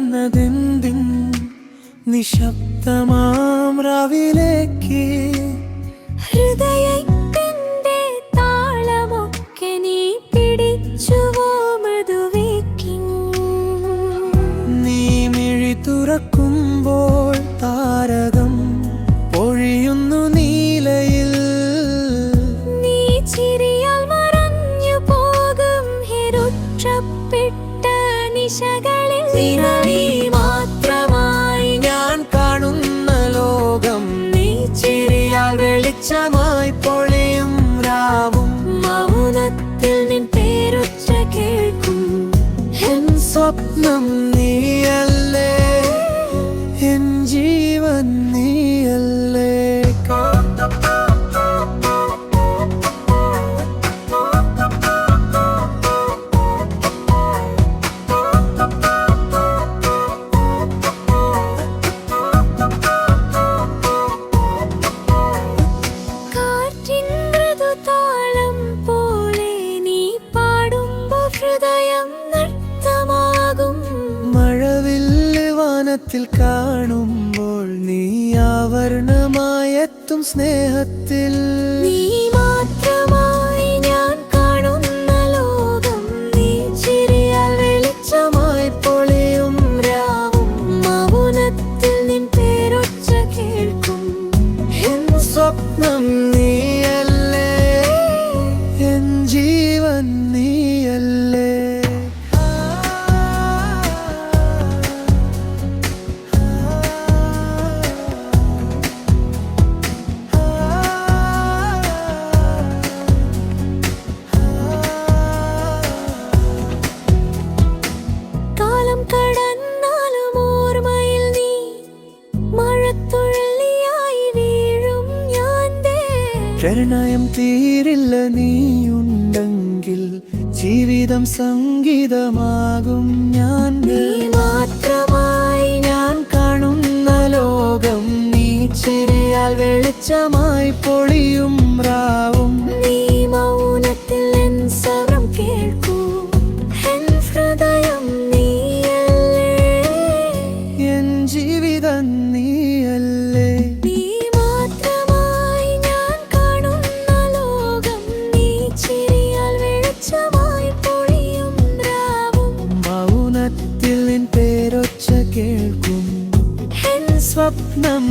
വന്നതെന്തിൻ നിശബ്ദമാം രാവിലേക്ക് ഹൃദയത്തിന്റെ താളമൊക്കെ നീ പിടിച്ചുവോ മൃദുവേക്കിൻ നീ മിഴി തുറക്കുമ്പോൾ താരകം പൊഴിയുന്നു നീലയിൽ നീ ചിരിയാൽ മറഞ്ഞു പോകും ഇരുട്ടപ്പെട്ട നിശകളിൽ നീ മാത്രമായി ഞാൻ കാണുന്ന ലോകം നീ ചിരിയാൽ വെളിച്ചമായി പൊളിയും രാവും മൗനത്തിൽ നിൻ പേരൊച്ച കേൾക്കും എൻ സ്വപ്നം നീയല്ലേ എൻ ജീവൻ നീയല്ലേ കാറ്റിൻ മൃദുതാളം പോലെ നീ പാടുമ്പോൾ ഹൃദയം നൃത്തമാകും മഴവില്ല് വാനത്തിൽ കാണുമ്പോൾ നീ ആവരണമായെത്തും സ്നേഹത്തിൽ നീ മാത്രമായി ഞാൻ കാണുന്ന ലോകം നീ ചിരിയാൽ വെളിച്ചമായി പൊളിയും രാവും മൗനത്തിൽ നിൻ പേരൊച്ച കേൾക്കും എൻ സ്വപ്നം നീയല്ലേ എൻ ജീവൻ നീയല്ലേ കാലം കടന്നാലും ഓർമ്മയിൽ നീ മഴത്തുള്ളിയായി വീഴും ഞാൻ പ്രണയം തീരില്ല നീയുണ്ടെങ്കിൽ ജീവിതം സംഗീതമാകും ഞാൻ നീ മാത്രമായി ഞാൻ കാണുന്ന ലോകം നീ ചിരിയാൽ വെളിച്ചമായി പൊളിയും രാവും നീ മൗനത്തിൽ എൻ സ്വരം കേൾക്കൂ എൻ ഹൃദയം നീയല്ലേ എൻ ജീവിതം നീയല്ലേ നീ മാത്രമായി ഞാൻ കാണുന്ന ലോകം നീ ചിരിയാൽ വെളിച്ചമായി പൊഴിയും രാവും മൗനത്തിൽ നിൻ പേരൊച്ച കേൾക്കും എൻ സ്വപ്നം